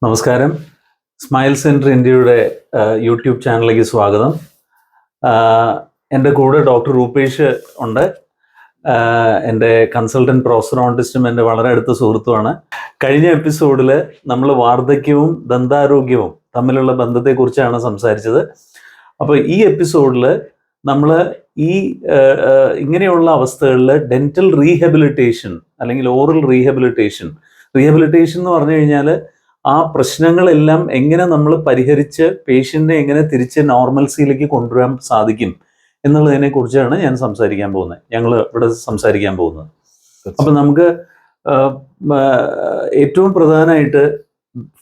നമസ്കാരം. Smile centre ഇന്ത്യയുടെ YouTube ചാനലിലേക്ക് സ്വാഗതം. എൻ്റെ കൂടെ ഡോക്ടർ രൂപേഷ് ഉണ്ട്. എൻ്റെ കൺസൾട്ടൻറ്റ് പ്രോസ്റ്റോഡോണ്ടിസ്റ്റും എൻ്റെ വളരെ അടുത്ത സുഹൃത്തുമാണ്. കഴിഞ്ഞ എപ്പിസോഡിൽ നമ്മൾ വാർദ്ധക്യവും ദന്താരോഗ്യവും തമ്മിലുള്ള ബന്ധത്തെക്കുറിച്ചാണ് സംസാരിച്ചത്. അപ്പോൾ ഈ എപ്പിസോഡിൽ നമ്മൾ ഇങ്ങനെയുള്ള അവസ്ഥകളിൽ ഡെൻറ്റൽ റീഹാബിലിറ്റേഷൻ അല്ലെങ്കിൽ ഓറൽ റീഹാബിലിറ്റേഷൻ എന്ന് പറഞ്ഞു കഴിഞ്ഞാൽ ആ പ്രശ്നങ്ങളെല്ലാം എങ്ങനെ നമ്മൾ പരിഹരിച്ച് പേഷ്യൻറ്റിനെ എങ്ങനെ തിരിച്ച് നോർമൽസിയിലേക്ക് കൊണ്ടുവരാൻ സാധിക്കും എന്നുള്ളതിനെ കുറിച്ചാണ് ഞങ്ങൾ ഇവിടെ സംസാരിക്കാൻ പോകുന്നത്. അപ്പം നമുക്ക് ഏറ്റവും പ്രധാനമായിട്ട്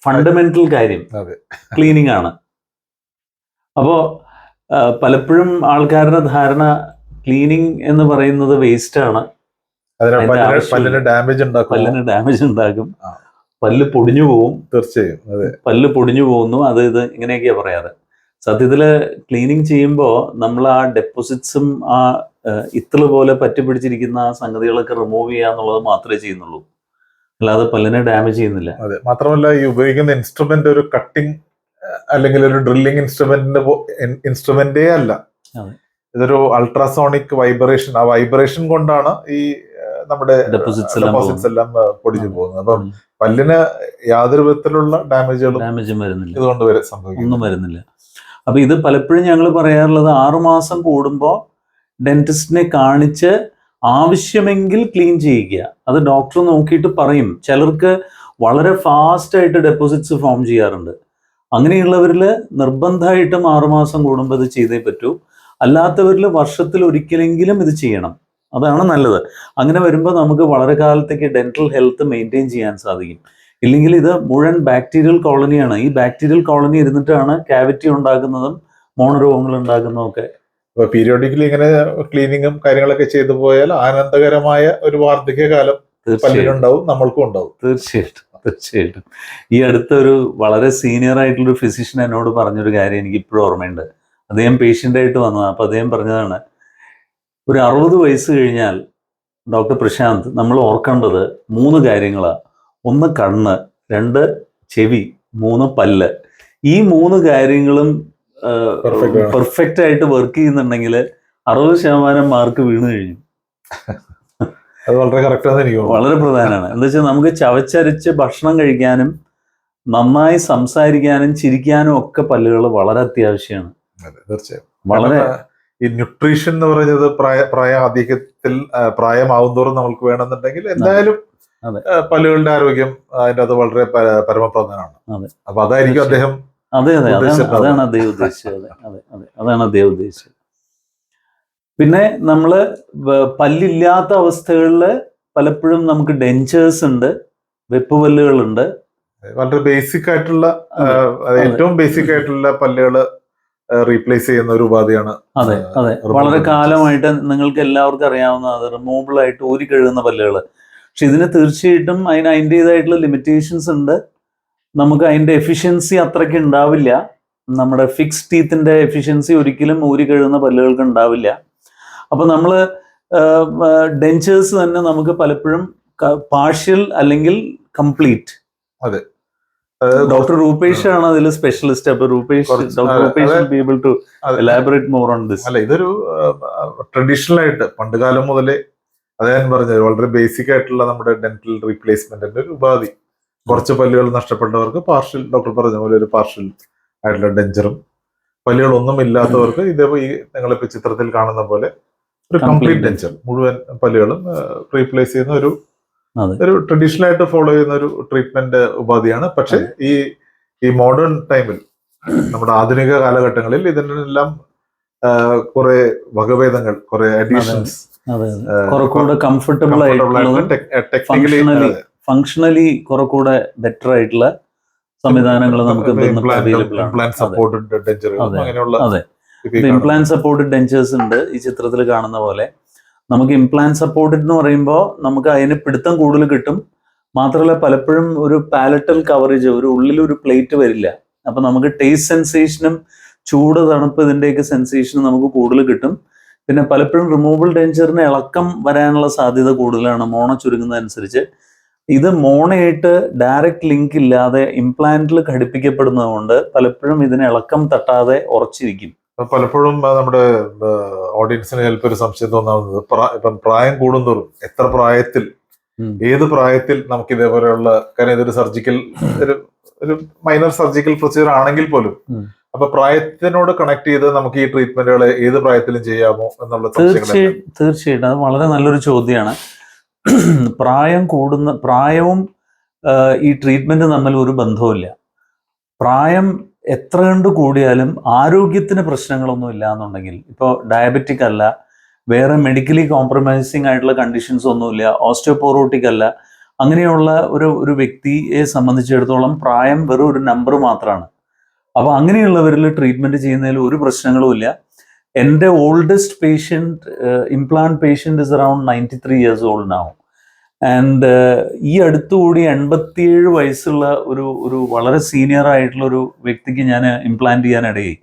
ഫണ്ടമെന്റൽ കാര്യം ക്ലീനിങ് ആണ്. അപ്പോൾ പലപ്പോഴും ആൾക്കാരുടെ ധാരണ ക്ലീനിങ് എന്ന് പറയുന്നത് വേസ്റ്റ് ആണ്, പല്ലിന് ഡാമേജ് ഉണ്ടാക്കും, പല്ല് പൊടിഞ്ഞു പോവും. തീർച്ചയായും പല്ല് പൊടിഞ്ഞു പോകുന്നു, ഇത് ഇങ്ങനെയൊക്കെയാ പറയാറ്. സത്യത്തില് ക്ലീനിങ് ചെയ്യുമ്പോൾ നമ്മൾ ആ ഡെപ്പോസിറ്റ്സും ആ ഇത്തിള് പോലെ പറ്റിപ്പിടിച്ചിരിക്കുന്ന ആ സംഗതികളൊക്കെ റിമൂവ് ചെയ്യുക എന്നുള്ളത് മാത്രമേ ചെയ്യുന്നുള്ളൂ, അല്ലാതെ പല്ലിനെ ഡാമേജ് ചെയ്യുന്നില്ല. അതെ, മാത്രമല്ല ഈ ഉപയോഗിക്കുന്ന ഇൻസ്ട്രുമെന്റ് ഒരു കട്ടിങ് അല്ലെങ്കിൽ ഒരു ഡ്രില്ലിംഗ് ഇൻസ്ട്രുമെന്റേ അല്ല. ഇതൊരു അൾട്രാസോണിക് വൈബ്രേഷൻ, ആ വൈബ്രേഷൻ കൊണ്ടാണ് ഈ നമ്മുടെ ഡെപ്പോസിറ്റ്സ് എല്ലാം പൊടിഞ്ഞു പോകുന്നത്. അപ്പം പല്ലിന് യാതൊരു വിധത്തിലുള്ള ഡാമേജും വരുന്നില്ല, ഇതുകൊണ്ട് ഒന്നും വരുന്നില്ല. അപ്പൊ ഇത് പലപ്പോഴും ഞങ്ങൾ പറയാറുള്ളത് 6 മാസം കൂടുമ്പോൾ ഡെന്റിസ്റ്റിനെ കാണിച്ച് ആവശ്യമെങ്കിൽ ക്ലീൻ ചെയ്യിക്കുക. അത് ഡോക്ടർ നോക്കിയിട്ട് പറയും. ചിലർക്ക് വളരെ ഫാസ്റ്റ് ആയിട്ട് ഡെപ്പോസിറ്റ്സ് ഫോം ചെയ്യാറുണ്ട്. അങ്ങനെയുള്ളവരിൽ നിർബന്ധമായിട്ടും 6 മാസം കൂടുമ്പോൾ ഇത് ചെയ്തേ പറ്റൂ. അല്ലാത്തവരിൽ വർഷത്തിൽ ഒരിക്കലെങ്കിലും ഇത് ചെയ്യണം. അതാണ് നല്ലത്. അങ്ങനെ വരുമ്പോൾ നമുക്ക് വളരെ കാലത്തേക്ക് ഡെന്റൽ ഹെൽത്ത് മെയിൻറ്റെയിൻ ചെയ്യാൻ സാധിക്കും. ഇല്ലെങ്കിൽ ഇത് മുഴുവൻ ബാക്ടീരിയൽ കോളനിയാണ്. ഈ ബാക്ടീരിയൽ കോളനി ഇരുന്നിട്ടാണ് കാവിറ്റി ഉണ്ടാക്കുന്നതും മോണരോഗങ്ങൾ ഉണ്ടാക്കുന്നതും ഒക്കെ. പീരിയോഡിക്കലി ഇങ്ങനെ ക്ലീനിങ്ങും കാര്യങ്ങളൊക്കെ ചെയ്തു പോയാൽ ആനന്ദകരമായ ഒരു വാർദ്ധക്യകാലം പല്ലിനുണ്ടാവും, നമ്മൾക്കും ഉണ്ടാവും. തീർച്ചയായിട്ടും. ഈ അടുത്തൊരു വളരെ സീനിയർ ആയിട്ടുള്ളൊരു ഫിസിഷ്യൻ എന്നോട് പറഞ്ഞൊരു കാര്യം എനിക്ക് ഇപ്പോഴും ഓർമ്മയുണ്ട്. അദ്ദേഹം പേഷ്യൻ്റായിട്ട് വന്നതാണ്. അപ്പോൾ അദ്ദേഹം പറഞ്ഞതാണ്, ഒരു 60 വയസ്സ് കഴിഞ്ഞാൽ ഡോക്ടർ പ്രശാന്ത് നമ്മൾ ഓർക്കേണ്ടത് 3 കാര്യങ്ങളാണ്. 1 കണ്ണ്, 2 ചെവി, 3 പല്ല്. ഈ 3 കാര്യങ്ങളും പെർഫെക്റ്റ് ആയിട്ട് വർക്ക് ചെയ്യുന്നുണ്ടെങ്കിൽ 60% മാർക്ക് വീണ് കഴിഞ്ഞു. അത് വളരെ കറക്റ്റാണെന്ന് എനിക്ക് തോന്നുന്നു. വളരെ പ്രധാനമാണ്. എന്താ വെച്ചാൽ നമുക്ക് ചവച്ചരച്ച് ഭക്ഷണം കഴിക്കാനും നന്നായി സംസാരിക്കാനും ചിരിക്കാനും ഒക്കെ പല്ലുകൾ വളരെ അത്യാവശ്യമാണ്. തീർച്ചയായും. വളരെ ഈ ന്യൂട്രീഷൻ എന്ന് പറയുന്നത് പ്രായാധിക്യത്തിൽ പ്രായമാവുന്നതോറും നമുക്ക് വേണമെന്നുണ്ടെങ്കിൽ എന്തായാലും പല്ലുകളുടെ ആരോഗ്യം അതിൻ്റെ അത് വളരെ പരമപ്രധാനമാണ്. അപ്പൊ അതായിരിക്കും അദ്ദേഹം. അതാണ് അദ്ദേഹം ഉദ്ദേശിച്ചത്. പിന്നെ നമ്മള് പല്ലില്ലാത്ത അവസ്ഥകളിൽ പലപ്പോഴും നമുക്ക് ഡെഞ്ചേഴ്സ് ഉണ്ട്, വെപ്പുപല്ലുകളുണ്ട്. വളരെ ബേസിക് ആയിട്ടുള്ള ഏറ്റവും ബേസിക് ആയിട്ടുള്ള പല്ലുകള് റീപ്ലേസ് ചെയ്യുന്ന ഒരു ഉപാധിയാണ്. അതെ, വളരെ കാലമായിട്ട് നിങ്ങൾക്ക് എല്ലാവർക്കും അറിയാവുന്ന അത് റിമൂവബിൾ ആയിട്ട് ഊരി കഴുകുന്ന പല്ലുകൾ. പക്ഷെ ഇതിന് തീർച്ചയായിട്ടും അതിൻ്റെതായിട്ടുള്ള ലിമിറ്റേഷൻസ് ഉണ്ട്. നമുക്ക് അതിൻ്റെ എഫിഷ്യൻസി അത്രയ്ക്ക് ഉണ്ടാവില്ല. നമ്മുടെ ഫിക്സ് ടീത്തിൻ്റെ എഫിഷ്യൻസി ഒരിക്കലും ഊരി കഴുകുന്ന പല്ലുകൾക്ക് ഉണ്ടാവില്ല. അപ്പോൾ നമ്മൾ ഡെഞ്ചേഴ്സ് തന്നെ നമുക്ക് പലപ്പോഴും പാർഷ്യൽ അല്ലെങ്കിൽ കംപ്ലീറ്റ്. അതെ, ഡോക്ടർ രൂപേഷ് ആണ് അതിൽ സ്പെഷ്യലിസ്റ്റ്. അപ്പൊ doctor Rupesh will be able to elaborate more on this. അല്ല, ഇതൊരു ട്രഡീഷണൽ ആയിട്ട് പണ്ടുകാലം മുതലേ അദ്ദേഹം പറഞ്ഞത് വളരെ ബേസിക് ആയിട്ടുള്ള നമ്മുടെ ഡെന്റൽ റീപ്ലേസ്മെന്റിന്റെ ഒരു ഉപാധി. കുറച്ച് പല്ലുകൾ നഷ്ടപ്പെട്ടവർക്ക് പാർഷ്യൽ, ഡോക്ടർ പറഞ്ഞ പോലെ ഒരു പാർഷ്യൽ ആയിട്ടുള്ള ഡെഞ്ചറും, പല്ലുകളൊന്നും ഇല്ലാത്തവർക്ക് ഇതേപോലെ ഈ നിങ്ങളിപ്പോ ചിത്രത്തിൽ കാണുന്ന പോലെ ഒരു കംപ്ലീറ്റ് ഡെഞ്ചർ, മുഴുവൻ പല്ലുകളും റീപ്ലേസ് ചെയ്യുന്ന ഒരു ട്രഡീഷണൽ ആയിട്ട് ഫോളോ ചെയ്യുന്ന ഒരു ട്രീറ്റ്മെന്റ് ഉപാധിയാണ്. പക്ഷെ ഈ മോഡേൺ ടൈമിൽ, നമ്മുടെ ആധുനിക കാലഘട്ടങ്ങളിൽ ഇതിനെല്ലാം കുറെ വകഭേദങ്ങൾ, കുറെ അഡീഷൻസ്, കംഫർട്ടബിൾ ഫങ്ഷണലി കുറെ കൂടെ ബെറ്റർ ആയിട്ടുള്ള സംവിധാനങ്ങൾ നമുക്ക് ഇംപ്ലാന്റ് സപ്പോർട്ടഡ് ഡെഞ്ചേഴ്സ് ഉണ്ട്. ഈ ചിത്രത്തിൽ കാണുന്ന പോലെ നമുക്ക് ഇംപ്ലാന്റ് സപ്പോർട്ടഡ് എന്ന് പറയുമ്പോൾ നമുക്ക് അതിന് പിടുത്തം കൂടുതൽ കിട്ടും. മാത്രമല്ല പലപ്പോഴും ഒരു പാലറ്റൽ കവറേജ്, ഒരു ഉള്ളിലൊരു പ്ലേറ്റ് വരില്ല. അപ്പൊ നമുക്ക് ടേസ്റ്റ് സെൻസേഷനും ചൂട് തണുപ്പ് ഇതിൻ്റെയൊക്കെ സെൻസേഷനും നമുക്ക് കൂടുതൽ കിട്ടും. പിന്നെ പലപ്പോഴും റിമൂവബിൾ ഡെഞ്ചറിന് ഇളക്കം വരാനുള്ള സാധ്യത കൂടുതലാണ് മോണ ചുരുങ്ങുന്നതനുസരിച്ച്. ഇത് മോണയായിട്ട് ഡയറക്റ്റ് ലിങ്ക് ഇല്ലാതെ ഇംപ്ലാന്റിൽ ഘടിപ്പിക്കപ്പെടുന്നതുകൊണ്ട് പലപ്പോഴും ഇതിന് ഇളക്കം തട്ടാതെ ഉറച്ചിരിക്കും. പലപ്പോഴും നമ്മുടെ ഓഡിയൻസിന് ചിലപ്പോൾ ഒരു സംശയം തോന്നാവുന്നത് ഇപ്പം പ്രായം കൂടുന്തോറും എത്ര പ്രായത്തിൽ ഏത് പ്രായത്തിൽ നമുക്ക് ഇതേപോലെയുള്ള, കാരണം ഇതൊരു സർജിക്കൽ ഒരു മൈനർ സർജിക്കൽ പ്രൊസീജിയർ ആണെങ്കിൽ പോലും അപ്പൊ പ്രായത്തിനോട് കണക്ട് ചെയ്ത് നമുക്ക് ഈ ട്രീറ്റ്മെന്റുകൾ ഏത് പ്രായത്തിലും ചെയ്യാമോ എന്നുള്ള തീർച്ചയായിട്ടും അത് വളരെ നല്ലൊരു ചോദ്യമാണ്. പ്രായവും ഈ ട്രീറ്റ്മെന്റ് തമ്മിൽ ഒരു ബന്ധവുമില്ല. പ്രായം എത്ര കണ്ട് കൂടിയാലും ആരോഗ്യത്തിന് പ്രശ്നങ്ങളൊന്നും ഇല്ല എന്നുണ്ടെങ്കിൽ, ഇപ്പോൾ ഡയബറ്റിക് അല്ല, വേറെ മെഡിക്കലി കോംപ്രമൈസിങ് ആയിട്ടുള്ള കണ്ടീഷൻസ് ഒന്നുമില്ല, ഓസ്റ്റിയോപോറോട്ടിക് അല്ല, അങ്ങനെയുള്ള ഒരു വ്യക്തിയെ സംബന്ധിച്ചിടത്തോളം പ്രായം വെറും ഒരു നമ്പർ മാത്രമാണ്. അപ്പോൾ അങ്ങനെയുള്ളവരിൽ ട്രീറ്റ്മെന്റ് ചെയ്യുന്നതിൽ ഒരു പ്രശ്നങ്ങളുമില്ല. എൻ്റെ oldest patient, implant patient is around 93 years old now. And ഈ അടുത്തുകൂടി 87 വയസ്സുള്ള ഒരു വളരെ സീനിയർ ആയിട്ടുള്ള ഒരു വ്യക്തിക്ക് ഞാൻ ഇംപ്ലാന്റ് ചെയ്യാനിടയായി.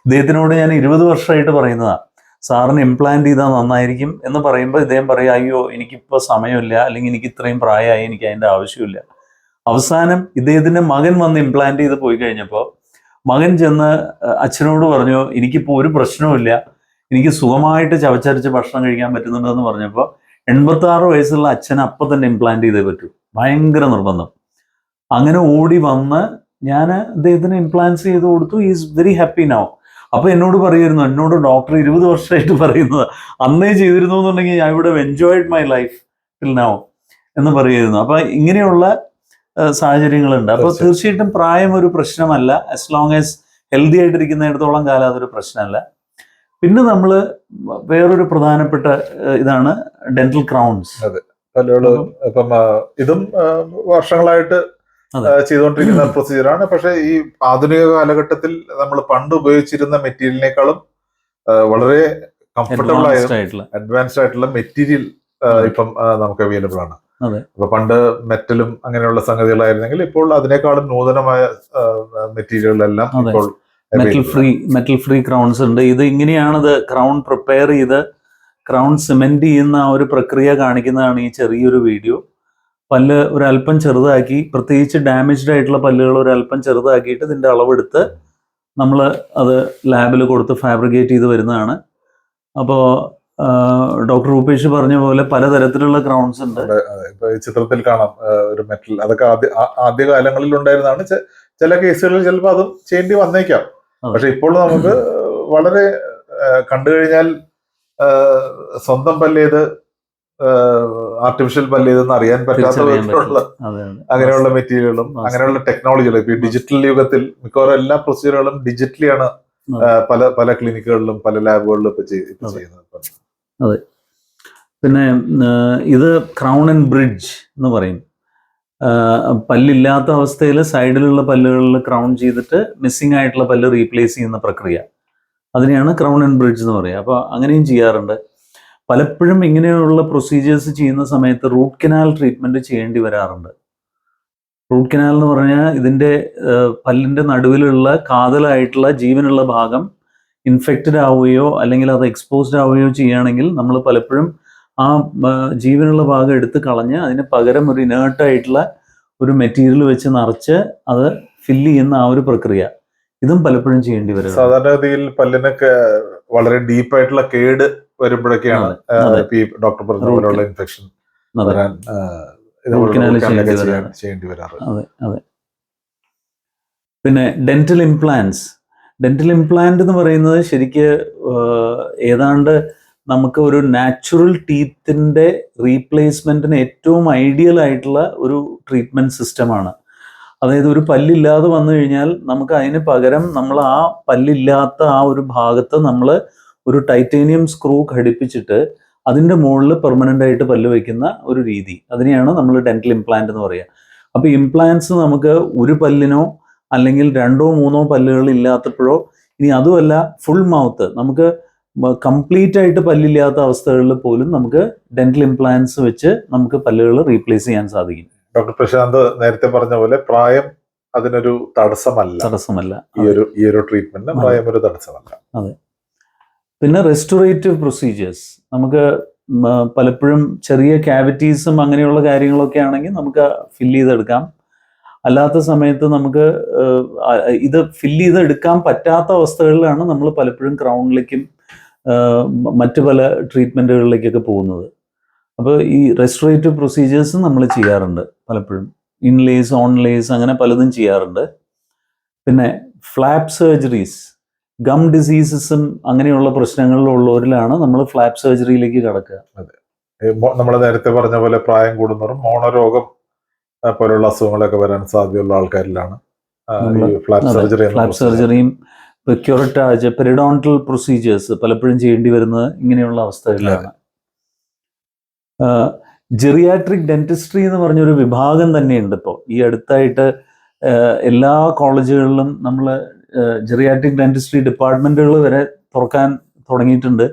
ഇദ്ദേഹത്തിനോട് ഞാൻ 20 വർഷമായിട്ട് പറയുന്നതാണ്, സാറിന് ഇംപ്ലാന്റ് ചെയ്താൽ നന്നായിരിക്കും എന്ന് പറയുമ്പോൾ ഇദ്ദേഹം പറയും, അയ്യോ എനിക്കിപ്പോൾ സമയമില്ല, അല്ലെങ്കിൽ എനിക്ക് ഇത്രയും പ്രായമായി, എനിക്ക് അതിൻ്റെ ആവശ്യമില്ല. അവസാനം ഇദ്ദേഹത്തിൻ്റെ മകൻ വന്ന് ഇംപ്ലാന്റ് ചെയ്ത് പോയി കഴിഞ്ഞപ്പോൾ മകൻ ചെന്ന് അച്ഛനോട് പറഞ്ഞു, എനിക്കിപ്പോൾ ഒരു പ്രശ്നവുമില്ല, എനിക്ക് സുഖമായിട്ട് ചവച്ചരച്ച് ഭക്ഷണം കഴിക്കാൻ പറ്റുന്നുണ്ടെന്ന് പറഞ്ഞപ്പോൾ 86 വയസ്സുള്ള അച്ഛൻ അപ്പം തന്നെ ഇംപ്ലാന്റ് ചെയ്തേ പറ്റൂ. ഭയങ്കര നിർബന്ധം. അങ്ങനെ ഓടി വന്ന് ഞാൻ അദ്ദേഹത്തിന് ഇംപ്ലാന്റ്സ് ചെയ്ത് കൊടുത്തു. Is very happy now. അപ്പോൾ എന്നോട് പറയുമായിരുന്നു, എന്നോട് ഡോക്ടർ 20 വർഷമായിട്ട് പറയുന്നത്, അന്നേ ചെയ്തിരുന്നു എന്നുണ്ടെങ്കിൽ I would have enjoyed my life till now എന്ന് പറയുമായിരുന്നു. അപ്പോൾ ഇങ്ങനെയുള്ള സാഹചര്യങ്ങളുണ്ട്. അപ്പോൾ തീർച്ചയായിട്ടും പ്രായം ഒരു പ്രശ്നമല്ല, ആസ് ലോങ് ആസ് ഹെൽത്തി ആയിട്ടിരിക്കുന്നിടത്തോളം കാലം അതൊരു പ്രശ്നമല്ല. പിന്നെ നമ്മൾ വേറൊരു പ്രധാനപ്പെട്ട ഇതാണ് ഡെന്റൽ ക്രൗൺസ്. അതെ, ഇപ്പം ഇതും വർഷങ്ങളായിട്ട് ചെയ്തുകൊണ്ടിരിക്കുന്ന പ്രൊസീജിയറാണ്. പക്ഷെ ഈ ആധുനിക കാലഘട്ടത്തിൽ നമ്മൾ പണ്ട് ഉപയോഗിച്ചിരുന്ന മെറ്റീരിയലിനേക്കാളും വളരെ കംഫർട്ടബിൾ ആയിട്ടുള്ള അഡ്വാൻസ്ഡ് ആയിട്ടുള്ള മെറ്റീരിയൽ ഇപ്പം നമുക്ക് അവൈലബിൾ ആണ്. അപ്പൊ പണ്ട് മെറ്റലും അങ്ങനെയുള്ള സംഗതികളായിരുന്നെങ്കിൽ ഇപ്പോൾ അതിനേക്കാളും നൂതനമായ മെറ്റീരിയലുകളെല്ലാം ഇപ്പോൾ മെറ്റൽ ഫ്രീ ക്രൗൺസ് ഉണ്ട്. ഇത് ഇങ്ങനെയാണത് ക്രൗൺ പ്രിപ്പയർ ചെയ്ത് ക്രൗൺ സിമെന്റ് ചെയ്യുന്ന ആ ഒരു പ്രക്രിയ കാണിക്കുന്നതാണ് ഈ ചെറിയൊരു വീഡിയോ. പല്ല് ഒരല്പം ചെറുതാക്കി, പ്രത്യേകിച്ച് ഡാമേജ്ഡ് ആയിട്ടുള്ള പല്ലുകൾ ഒരല്പം ചെറുതാക്കിയിട്ട് ഇതിന്റെ അളവെടുത്ത് നമ്മൾ അത് ലാബിൽ കൊടുത്ത് ഫാബ്രിക്കേറ്റ് ചെയ്ത് വരുന്നതാണ്. അപ്പോൾ ഡോക്ടർ രൂപേഷ് പറഞ്ഞ പോലെ പലതരത്തിലുള്ള ക്രൗൺസ് ഉണ്ട്. ഇപ്പൊ ഈ ചിത്രത്തിൽ കാണാം ഒരു മെറ്റൽ, അതൊക്കെ ആദ്യ കാലങ്ങളിൽ ഉണ്ടായിരുന്നതാണ്. ചില കേസുകളിൽ ചിലപ്പോൾ അതും ചെയ്യേണ്ടി വന്നേക്കാം. പക്ഷെ ഇപ്പോൾ നമുക്ക് വളരെ കണ്ടു കഴിഞ്ഞാൽ സ്വന്തം പല്ലേത് ആർട്ടിഫിഷ്യൽ പല്ലേതെന്ന് അറിയാൻ പറ്റാത്ത വിധത്തിലുള്ള അങ്ങനെയുള്ള മെറ്റീരിയലുകളും അങ്ങനെയുള്ള ടെക്നോളജികളും ഇപ്പൊ ഡിജിറ്റൽ യുഗത്തിൽ മിക്കവാറും എല്ലാ പ്രൊസീജിയറുകളും ഡിജിറ്റലിയാണ് പല ക്ലിനിക്കുകളിലും പല ലാബുകളിലും ഇപ്പൊ ചെയ്യുന്നത്. അതെ. പിന്നെ ഇത് ക്രൗൺ ആൻഡ് ബ്രിഡ്ജ് എന്ന് പറയും. പല്ലില്ലാത്ത അവസ്ഥയിൽ സൈഡിലുള്ള പല്ലുകളിൽ ക്രൗൺ ചെയ്തിട്ട് മിസ്സിംഗ് ആയിട്ടുള്ള പല്ല് റീപ്ലേസ് ചെയ്യുന്ന പ്രക്രിയ, അതിനെയാണ് ക്രൗൺ ആൻഡ് ബ്രിഡ്ജ് എന്ന് പറയുക. അപ്പോൾ അങ്ങനെയും ചെയ്യാറുണ്ട്. പലപ്പോഴും ഇങ്ങനെയുള്ള പ്രൊസീജിയേഴ്സ് ചെയ്യുന്ന സമയത്ത് റൂട്ട് കനാൽ ട്രീറ്റ്മെൻറ്റ് ചെയ്യേണ്ടി വരാറുണ്ട്. റൂട്ട് കനാൽ എന്ന് പറഞ്ഞാൽ ഇതിൻ്റെ പല്ലിൻ്റെ നടുവിലുള്ള കാതലായിട്ടുള്ള ജീവനുള്ള ഭാഗം ഇൻഫെക്റ്റഡ് ആവുകയോ അല്ലെങ്കിൽ അത് എക്സ്പോസ്ഡ് ആവുകയോ ചെയ്യുകയാണെങ്കിൽ നമ്മൾ പലപ്പോഴും ആ ജീവനുള്ള ഭാഗം എടുത്ത് കളഞ്ഞ് അതിന് പകരം ഒരു ഇനേർട്ടായിട്ടുള്ള ഒരു മെറ്റീരിയൽ വെച്ച് നിറച്ച് അത് ഫില്ല് ചെയ്യുന്ന ആ ഒരു പ്രക്രിയ, ഇതും പലപ്പോഴും ചെയ്യേണ്ടി വരും. സാധാരണഗതിയിൽ പല്ലിനൊക്കെ വളരെ ഡീപ്പായിട്ടുള്ള കേട് വരുമ്പോഴൊക്കെയാണ് ഡോക്ടർ പറഞ്ഞ പോലെയുള്ള ഇൻഫെക്ഷൻ ചെയ്യേണ്ടി വരാറ്. അതെ അതെ. പിന്നെ ഡെന്റൽ ഇംപ്ലാന്റ് എന്ന് പറയുന്നത് ശരിക്ക് ഏതാണ്ട് നമുക്ക് ഒരു നാച്ചുറൽ ടീത്തിൻ്റെ റീപ്ലേസ്മെന്റിന് ഏറ്റവും ഐഡിയൽ ആയിട്ടുള്ള ഒരു ട്രീറ്റ്മെന്റ് സിസ്റ്റമാണ്. അതായത് ഒരു പല്ലില്ലാതെ വന്നു കഴിഞ്ഞാൽ നമുക്ക് അതിന് പകരം നമ്മൾ ആ പല്ലില്ലാത്ത ആ ഒരു ഭാഗത്ത് നമ്മൾ ഒരു ടൈറ്റേനിയം സ്ക്രൂ ഘടിപ്പിച്ചിട്ട് അതിൻ്റെ മുകളിൽ പെർമനൻ്റ് ആയിട്ട് പല്ല് വയ്ക്കുന്ന ഒരു രീതി, അതിനെയാണ് നമ്മൾ ഡെന്റൽ ഇംപ്ലാന്റ് എന്ന് പറയുക. അപ്പോൾ ഇംപ്ലാന്റ്സ് നമുക്ക് ഒരു പല്ലിനോ അല്ലെങ്കിൽ 2 or 3 പല്ലുകൾ ഇല്ലാത്തപ്പോഴോ, ഇനി അതുമല്ല ഫുൾ മൗത്ത്, നമുക്ക് കംപ്ലീറ്റ് ആയിട്ട് പല്ലില്ലാത്ത അവസ്ഥകളിൽ പോലും നമുക്ക് ഡെന്റൽ ഇംപ്ലാന്റ്സ് വെച്ച് നമുക്ക് പല്ലുകൾ റീപ്ലേസ് ചെയ്യാൻ സാധിക്കും. ഡോക്ടർ പ്രശാന്ത് നേരത്തെ പറഞ്ഞ പോലെ പ്രായം അതിനൊരു തടസ്സമല്ല. ഈ ഒരു ട്രീറ്റ്മെന്റിന് പ്രായം ഒരു തടസ്സമല്ല. അതെ. പിന്നെ റെസ്റ്റോറേറ്റീവ് പ്രൊസീജിയേഴ്സ്, നമുക്ക് പലപ്പോഴും ചെറിയ ക്യാവിറ്റീസും അങ്ങനെയുള്ള കാര്യങ്ങളൊക്കെ ആണെങ്കിൽ നമുക്ക് ഫില്ല് ചെയ്തെടുക്കാം. അല്ലാത്ത സമയത്ത് നമുക്ക് ഇത് ഫില്ല് ചെയ്തെടുക്കാൻ പറ്റാത്ത അവസ്ഥകളിലാണ് നമ്മൾ പലപ്പോഴും ക്രൗണിലേക്കും മറ്റു പല ട്രീറ്റ്മെൻറ്റുകളിലേക്കൊക്കെ പോകുന്നത്. അപ്പോൾ ഈ റെസ്റ്റോറേറ്റീവ് പ്രൊസീജിയേഴ്സ് നമ്മൾ ചെയ്യാറുണ്ട് പലപ്പോഴും. ഇൻലേസ്, ഓൺലേസ് അങ്ങനെ പലതും ചെയ്യാറുണ്ട്. പിന്നെ ഫ്ലാപ്പ് സർജറീസ്, ഗം ഡിസീസസും അങ്ങനെയുള്ള പ്രശ്നങ്ങളിലുള്ളവരിലാണ് നമ്മൾ ഫ്ലാപ്പ് സർജറിയിലേക്ക് കടക്കുക. അതെ, നമ്മൾ നേരത്തെ പറഞ്ഞ പോലെ പ്രായം കൂടുന്നവരും മോണരോഗം പോലുള്ള അസുഖങ്ങളൊക്കെ വരാൻ സാധ്യതയുള്ള ആൾക്കാരിലാണ് ഫ്ലാപ്പ് സർജറിയും ക്യൂററ്റാജ്, പെരിഡോണ്ടൽ പ്രൊസീജിയേഴ്സ് പലപ്പോഴും ചെയ്യേണ്ടി വരുന്നത് ഇങ്ങനെയുള്ള അവസ്ഥകളിലാണ്. ജെറിയാട്രിക് ഡെന്റിസ്ട്രി എന്ന് പറഞ്ഞൊരു വിഭാഗം തന്നെയുണ്ട് ഇപ്പോൾ. ഈ അടുത്തായിട്ട് എല്ലാ കോളേജുകളിലും നമ്മൾ ജെറിയാട്രിക് ഡെന്റിസ്ട്രി ഡിപ്പാർട്ട്മെന്റുകൾ വരെ തുറക്കാൻ തുടങ്ങിയിട്ടുണ്ട്.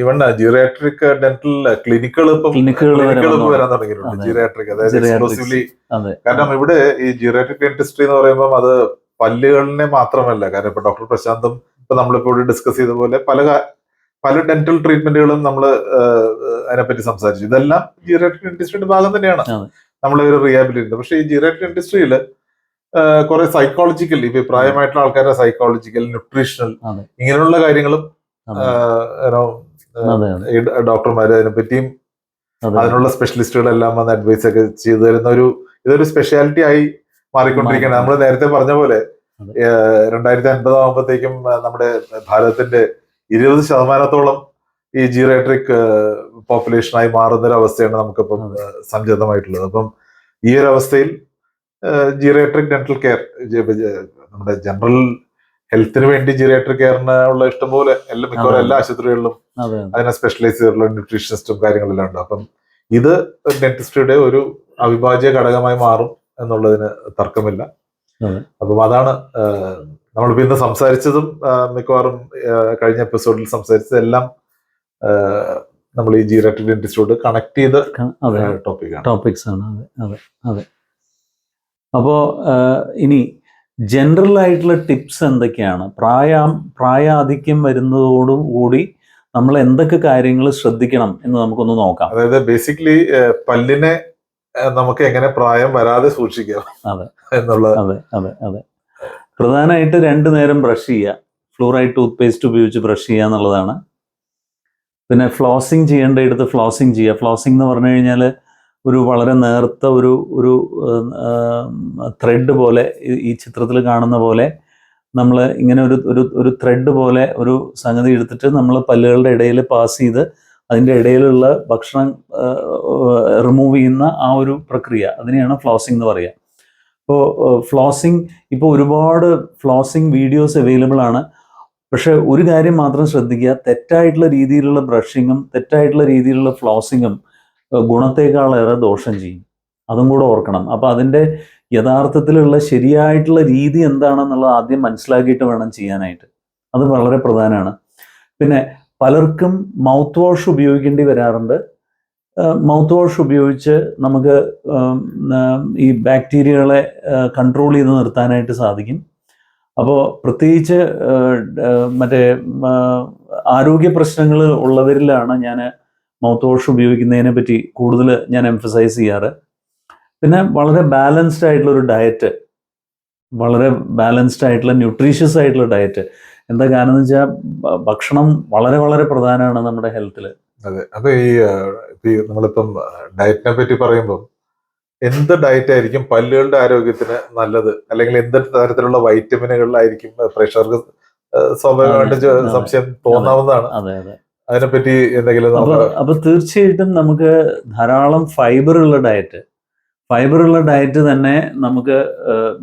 ഈവൻ ജിറിയാട്രിക് ഡെന്റൽ ക്ലിനിക്കുകൾ വരാൻ തുടങ്ങിയിട്ടുണ്ട്. ജിറിയാട്രിക്, അതായത് എക്സ്ക്ലൂസീവ്ലി. കാരണം ഇവിടെ ഈ ജിറിയാട്രിക് ഡെന്റിസ്ട്രി എന്ന് പറയുമ്പോൾ അത് പല്ലുകളിനെ മാത്രമല്ല. കാരണം ഇപ്പൊ ഡോക്ടർ പ്രശാന്തും ഇപ്പൊ നമ്മളിപ്പോ ഡിസ്കസ് ചെയ്ത പോലെ പല ഡെന്റൽ ട്രീറ്റ്മെന്റുകളും നമ്മൾ അതിനെപ്പറ്റി സംസാരിച്ചു. ഇതെല്ലാം ജിറിയാട്രിക് ഡെന്റിസ്ട്രിയുടെ ഭാഗം തന്നെയാണ്, നമ്മളെ ഒരു റീഹാബിലിറ്റേഷൻ. പക്ഷേ ഈ ജിറിയാട്രിക് ഡെന്റിസ്ട്രിയിൽ കുറെ സൈക്കോളജിക്കൽ, ഇപ്പൊ പ്രായമായിട്ടുള്ള ആൾക്കാരുടെ സൈക്കോളജിക്കൽ, ന്യൂട്രീഷണൽ ഇങ്ങനെയുള്ള കാര്യങ്ങളും ഡോക്ടർമാര് അതിനെപ്പറ്റിയും അതിനുള്ള സ്പെഷ്യലിസ്റ്റുകളെല്ലാം വന്ന് അഡ്വൈസ് ഒക്കെ ചെയ്തു തരുന്ന ഇതൊരു സ്പെഷ്യാലിറ്റി ആയി മാറിക്കൊണ്ടിരിക്കുകയാണ്. നമ്മൾ നേരത്തെ പറഞ്ഞ പോലെ 2050 ആകുമ്പോഴത്തേക്കും നമ്മുടെ ഭാരതത്തിന്റെ 20% ഈ ജിറിയാട്രിക് പോപ്പുലേഷനായി മാറുന്ന ഒരു അവസ്ഥയാണ് നമുക്കിപ്പം സംജാതമായിട്ടുള്ളത്. അപ്പം ഈ ഒരു അവസ്ഥയിൽ ജിറിയാട്രിക് ഡെന്റൽ കെയർ, നമ്മുടെ ജനറൽ ഹെൽത്തിന് വേണ്ടി ജിറിയാട്രിക് കെയറിന് ഉള്ള ഇഷ്ടംപോലെ മിക്കവാറും എല്ലാ ആശുപത്രികളിലും അതിനെ സ്പെഷ്യലൈസ് ചെയ്തിട്ടുള്ള ന്യൂട്രീഷനിസ്റ്റും കാര്യങ്ങളെല്ലാം ഉണ്ട്. അപ്പം ഇത് ഡെന്റിസ്ട്രിയുടെ ഒരു അവിഭാജ്യ ഘടകമായി മാറും എന്നുള്ളതിന് തർക്കമില്ല. അപ്പം അതാണ് നമ്മളിപ്പോ ഇന്ന് സംസാരിച്ചതും മിക്കവാറും കഴിഞ്ഞ എപ്പിസോഡിൽ സംസാരിച്ചതെല്ലാം നമ്മൾ ഈ ജിറിയാട്രിക് ഡെന്റിസ്റ്റിയോട് കണക്ട് ചെയ്ത ടോപ്പിക്സ് ആണ്. അതെ അതെ. അപ്പോൾ ഇനി ജനറൽ ആയിട്ടുള്ള ടിപ്സ് എന്തൊക്കെയാണ്? പ്രായാധിക്യം വരുന്നതോടുകൂടി നമ്മൾ എന്തൊക്കെ കാര്യങ്ങൾ ശ്രദ്ധിക്കണം എന്ന് നമുക്കൊന്ന് നോക്കാം. അതായത് ബേസിക്കലി പല്ലിനെ നമുക്ക് എങ്ങനെ പ്രായം വരാതെ സൂക്ഷിക്കാം എന്നുള്ളത്. അതെ. പ്രധാനമായിട്ട് 2 നേരം ബ്രഷ് ചെയ്യുക, ഫ്ലൂറൈഡ് ടൂത്ത് പേസ്റ്റ് ഉപയോഗിച്ച് ബ്രഷ് ചെയ്യുക എന്നുള്ളതാണ്. പിന്നെ ഫ്ലോസിങ് ചെയ്യേണ്ടയിടത്ത് ഫ്ലോസിങ് ചെയ്യുക. ഫ്ലോസിങ് എന്ന് പറഞ്ഞു കഴിഞ്ഞാൽ ഒരു വളരെ നേർത്ത ഒരു ത്രെഡ് പോലെ, ഈ ചിത്രത്തിൽ കാണുന്ന പോലെ നമ്മൾ ഇങ്ങനെ ഒരു ത്രെഡ് പോലെ ഒരു സംഗതി എടുത്തിട്ട് നമ്മൾ പല്ലുകളുടെ ഇടയിൽ പാസ് ചെയ്ത് അതിൻ്റെ ഇടയിലുള്ള ഭക്ഷണം റിമൂവ് ചെയ്യുന്ന ആ ഒരു പ്രക്രിയ, അതിനെയാണ് ഫ്ലോസിങ് എന്ന് പറയുക. ഇപ്പോൾ ഫ്ലോസിങ്, ഇപ്പോൾ ഒരുപാട് ഫ്ലോസിങ് വീഡിയോസ് അവൈലബിൾ ആണ്. പക്ഷെ ഒരു കാര്യം മാത്രം ശ്രദ്ധിക്കുക, തെറ്റായിട്ടുള്ള രീതിയിലുള്ള ബ്രഷിങ്ങും തെറ്റായിട്ടുള്ള രീതിയിലുള്ള ഫ്ലോസിങ്ങും ഗുണത്തേക്കാളേറെ ദോഷം ചെയ്യും. അതും കൂടെ ഓർക്കണം. അപ്പോൾ അതിൻ്റെ യഥാർത്ഥത്തിലുള്ള ശരിയായിട്ടുള്ള രീതി എന്താണെന്നുള്ളത് ആദ്യം മനസ്സിലാക്കിയിട്ട് വേണം ചെയ്യാനായിട്ട്. അത് വളരെ പ്രധാനമാണ്. പിന്നെ പലർക്കും മൗത്ത് വാഷ് ഉപയോഗിക്കേണ്ടി വരാറുണ്ട്. മൗത്ത് വാഷ് ഉപയോഗിച്ച് നമുക്ക് ഈ ബാക്ടീരിയകളെ കൺട്രോൾ ചെയ്ത് നിർത്താനായിട്ട് സാധിക്കും. അപ്പോൾ പ്രത്യേകിച്ച് മറ്റേ ആരോഗ്യ പ്രശ്നങ്ങൾ ഉള്ളവരിലാണ് ഞാൻ മൗത്ത് വാഷ് ഉപയോഗിക്കുന്നതിനെ പറ്റി കൂടുതൽ ഞാൻ എംഫസൈസ് ചെയ്യാറ്. പിന്നെ വളരെ ബാലൻസ്ഡ് ആയിട്ടുള്ള ഒരു ഡയറ്റ്, വളരെ ബാലൻസ്ഡ് ആയിട്ടുള്ള ന്യൂട്രീഷ്യസ് ആയിട്ടുള്ള ഡയറ്റ്. എന്താ കാരണം എന്ന് വെച്ചാൽ ഭക്ഷണം വളരെ വളരെ പ്രധാനമാണ് നമ്മുടെ ഹെൽത്തിൽ. അതെ. അപ്പൊ ഈ നമ്മളിപ്പം ഡയറ്റിനെ പറ്റി പറയുമ്പോൾ എന്ത് ഡയറ്റ് ആയിരിക്കും പല്ലുകളുടെ ആരോഗ്യത്തിന് നല്ലത്, അല്ലെങ്കിൽ എന്ത് തരത്തിലുള്ള വൈറ്റമിനുകളിലായിരിക്കും പ്രേക്ഷകർക്ക് സ്വാഭാവികമായിട്ട് സംശയം തോന്നാവുന്നതാണ്. അതിനെപ്പറ്റി എന്തെങ്കിലും? അപ്പൊ തീർച്ചയായിട്ടും നമുക്ക് ധാരാളം ഫൈബർ ഉള്ള ഡയറ്റ് തന്നെ നമുക്ക്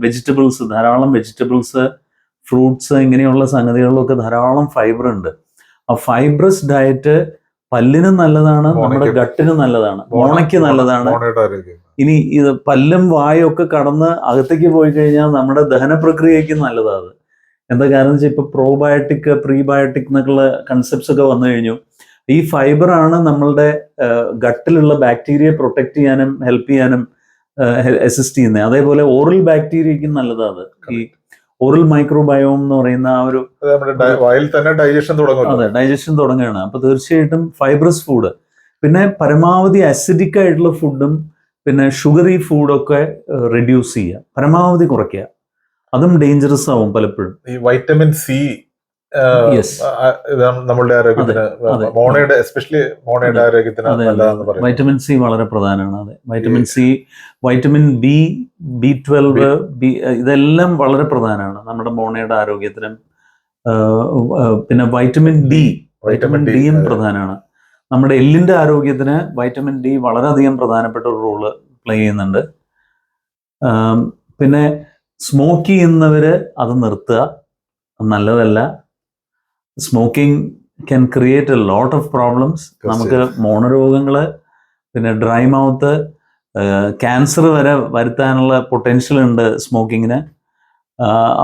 വെജിറ്റബിൾസ്, ധാരാളം വെജിറ്റബിൾസ്, ഫ്രൂട്ട്സ് ഇങ്ങനെയുള്ള സംഗതികളിലൊക്കെ ധാരാളം ഫൈബർ ഉണ്ട്. ആ ഫൈബ്രസ് ഡയറ്റ് പല്ലിനും നല്ലതാണ്, നമ്മുടെ ഗട്ടിനും നല്ലതാണ്, മോണയ്ക്ക് നല്ലതാണ്. ഇനി ഇത് പല്ലും വായും ഒക്കെ കടന്ന് അകത്തേക്ക് പോയി കഴിഞ്ഞാൽ നമ്മുടെ ദഹന പ്രക്രിയയ്ക്ക് നല്ലതാണ്. എന്താ കാരണം വെച്ചാൽ ഇപ്പോൾ പ്രോബയോട്ടിക്, പ്രീബയോട്ടിക് എന്നൊക്കെയുള്ള കൺസെപ്റ്റ്സ് ഒക്കെ വന്നു കഴിഞ്ഞു. ഈ ഫൈബറാണ് നമ്മളുടെ ഗട്ടിലുള്ള ബാക്ടീരിയയെ പ്രൊട്ടക്ട് ചെയ്യാനും ഹെൽപ്പ് ചെയ്യാനും അസിസ്റ്റ് ചെയ്യുന്നത്. അതേപോലെ ഓറൽ ബാക്ടീരിയയ്ക്കും നല്ലതാണ്. ഈ ഓറൽ മൈക്രോബയോം എന്ന് പറയുന്ന ആ ഒരു വായിൽ തന്നെ ഡൈജഷൻ തുടങ്ങും. അതെ, ഡൈജഷൻ തുടങ്ങുകയാണ്. അപ്പോൾ തീർച്ചയായിട്ടും ഫൈബ്രസ് ഫുഡ്. പിന്നെ പരമാവധി അസിഡിക് ആയിട്ടുള്ള ഫുഡും പിന്നെ ഷുഗറി ഫുഡൊക്കെ റെഡ്യൂസ് ചെയ്യുക, പരമാവധി കുറയ്ക്കുക. അതും ഡേഞ്ചറസ് ആവും പലപ്പോഴും. ഈ വൈറ്റമിൻ സി നമ്മളുടെ ആരോഗ്യത്തിന്, മോണയുടെ എസ്പെഷ്യലി മോണയുടെ ആരോഗ്യത്തിന് നല്ലതാണെന്ന് പറയുന്നത്. വൈറ്റമിൻ സി വളരെ പ്രധാനമാണ്. അതെ, vitamin C, vitamin B, B12, ഇതെല്ലാം വളരെ പ്രധാനമാണ് നമ്മുടെ മോണയുടെ ആരോഗ്യത്തിനും. പിന്നെ വൈറ്റമിൻ ഡിയും പ്രധാനമാണ്. നമ്മുടെ എല്ലിന്റെ ആരോഗ്യത്തിന് വൈറ്റമിൻ ഡി വളരെയധികം പ്രധാനപ്പെട്ട ഒരു റോള് പ്ലേ ചെയ്യുന്നുണ്ട്. പിന്നെ സ്മോക്ക് ചെയ്യുന്നവര് അത് നിർത്തുക, നല്ലതല്ല. Smoking can create a lot of problems. നമുക്ക് മോണരോഗങ്ങള്, പിന്നെ ഡ്രൈ മൗത്ത്, ക്യാൻസർ വരെ വരുത്താനുള്ള പൊട്ടൻഷ്യൽ ഉണ്ട് സ്മോക്കിങ്ങിന്.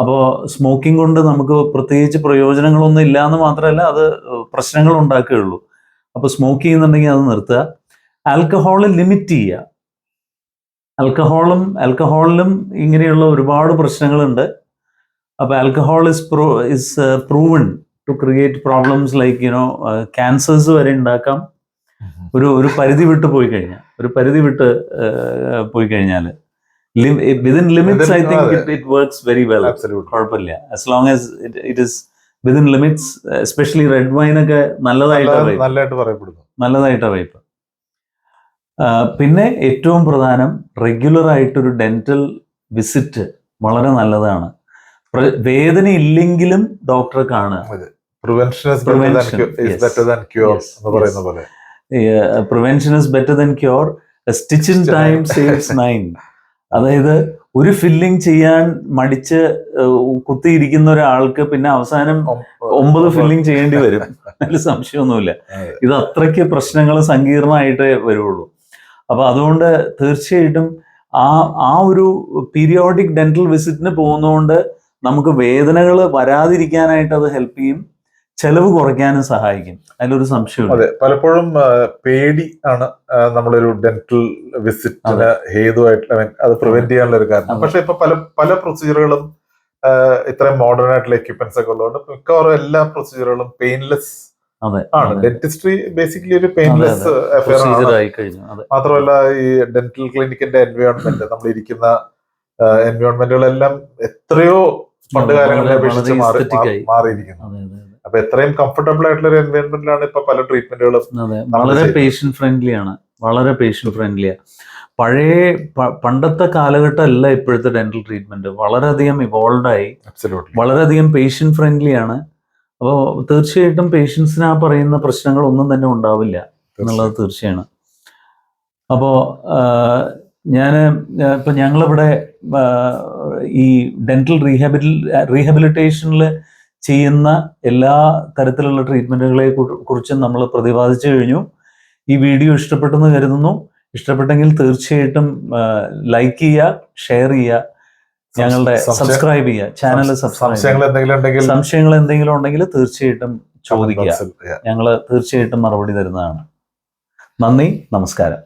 അപ്പോൾ സ്മോക്കിംഗ് കൊണ്ട് നമുക്ക് പ്രത്യേകിച്ച് പ്രയോജനങ്ങളൊന്നും ഇല്ല എന്ന് മാത്രമല്ല, അത് പ്രശ്നങ്ങൾ ഉണ്ടാക്കുകയുള്ളൂ. അപ്പോൾ സ്മോക്ക് ചെയ്യുന്നുണ്ടെങ്കിൽ അത് നിർത്തുക. ആൽക്കഹോൾ ലിമിറ്റ് ചെയ്യുക. ആൽക്കഹോളിലും ഇങ്ങനെയുള്ള ഒരുപാട് പ്രശ്നങ്ങളുണ്ട്. അപ്പോൾ alcohol is proven to create problems like cancers വരെ ഉണ്ടാക്കാം. ഒരു പരിധി വിട്ട് പോയി കഴിഞ്ഞാൽ within limits, I think it works very well. കുഴപ്പമില്ല, as long as it is within limits. Especially red wine ഒക്കെ നല്ലതായിട്ട് പറയപ്പെടും. പിന്നെ ഏറ്റവും പ്രധാനം, റെഗുലർ ആയിട്ടൊരു ഡെന്റൽ വിസിറ്റ് വളരെ നല്ലതാണ്. വേദന ഇല്ലെങ്കിലും ഡോക്ടറെ കാണുക. Prevention is better than cure. Stitch in time saves 9. അതായത് ഒരു ഫില്ലിംഗ് ചെയ്യാൻ മടിച്ച് കുത്തിയിരിക്കുന്ന ഒരാൾക്ക് പിന്നെ അവസാനം 9 ഫില്ലിംഗ് ചെയ്യേണ്ടി വരും. അതിൽ സംശയമൊന്നുമില്ല. ഇത് അത്രയ്ക്ക് പ്രശ്നങ്ങൾ സങ്കീർണമായിട്ടേ വരുള്ളൂ. അപ്പൊ അതുകൊണ്ട് തീർച്ചയായിട്ടും ആ ഒരു പീരിയോഡിക് ഡെന്റൽ വിസിറ്റിന് പോകുന്നതുകൊണ്ട് നമുക്ക് വേദനകൾ വരാതിരിക്കാനായിട്ട് അത് ഹെൽപ്പ് ചെയ്യും, ചെലവ് കുറയ്ക്കാനും സഹായിക്കും. അതിലൊരു സംശയമില്ല. അതെ, പലപ്പോഴും പേടി ആണ് നമ്മളൊരു ഡെന്റൽ വിസിറ്റിന് ഹേതുവായിട്ട് അത് പ്രിവെന്റ് ചെയ്യാനുള്ള ഒരു കാരണം. പക്ഷെ ഇപ്പൊ പല പ്രൊസീജിയറുകളും ഇത്രയും മോഡേൺ ആയിട്ടുള്ള എക്യുപ്മെന്റ്സ് ഒക്കെ ഉള്ളതുകൊണ്ട് മിക്കവാറും എല്ലാ പ്രൊസീജിയറുകളും പെയിൻലെസ് ആണ്. ഡെന്റിസ്ട്രി ബേസിക്കലി ഒരു പെയിൻലെസ് അഫെയർ ആണ്. മാത്രമല്ല ഈ ഡെന്റൽ ക്ലിനിക്കിന്റെ എൻവയോൺമെന്റ്, നമ്മൾ ഇരിക്കുന്ന എൻവയോൺമെന്റുകളെല്ലാം എത്രയോ പണ്ട് കാലങ്ങളെ അപേക്ഷിച്ച് മാറിയിരിക്കുന്നു. അപ്പൊ എത്രയും കംഫർട്ടബിൾ ആയിട്ടുള്ള ഒരു എൻവയോൺമെന്റിലാണ് ഇപ്പൊ പല ട്രീറ്റ്മെന്റുകളും. വളരെ പേഷ്യന്റ് ഫ്രണ്ട്ലിയാണ്, വളരെ പേഷ്യന്റ് ഫ്രണ്ട്ലിയാണ്. പണ്ടത്തെ കാലഘട്ടമല്ല ഇപ്പോഴത്തെ ഡെന്റൽ ട്രീറ്റ്മെന്റ്. വളരെയധികം ഇവോൾവ് ആയി, വളരെയധികം പേഷ്യന്റ് ഫ്രണ്ട്ലിയാണ്. അപ്പോൾ തീർച്ചയായിട്ടും പേഷ്യൻസിന് ആ പറയുന്ന പ്രശ്നങ്ങളൊന്നും തന്നെ ഉണ്ടാവില്ല എന്നുള്ളത് തീർച്ചയാണ്. അപ്പോൾ ഇപ്പം ഞങ്ങളിവിടെ ഈ ഡെന്റൽ റീഹാബിലിറ്റേഷനിൽ ചെയ്യുന്ന എല്ലാ തരത്തിലുള്ള ട്രീറ്റ്മെന്റുകളെ കുറിച്ചും നമ്മൾ പ്രതിപാദിച്ചു കഴിഞ്ഞു. ഈ വീഡിയോ ഇഷ്ടപ്പെട്ടെന്ന് കരുതുന്നു. ഇഷ്ടപ്പെട്ടെങ്കിൽ തീർച്ചയായിട്ടും ലൈക്ക് ചെയ്യുക, ഷെയർ ചെയ്യുക, ഞങ്ങളുടെ സബ്സ്ക്രൈബ് ചെയ്യുക, ചാനൽ സംശയങ്ങൾ എന്തെങ്കിലും ഉണ്ടെങ്കിൽ തീർച്ചയായിട്ടും ചോദിക്കുക. ഞങ്ങൾ തീർച്ചയായിട്ടും മറുപടി തരുന്നതാണ്. നന്ദി, നമസ്കാരം.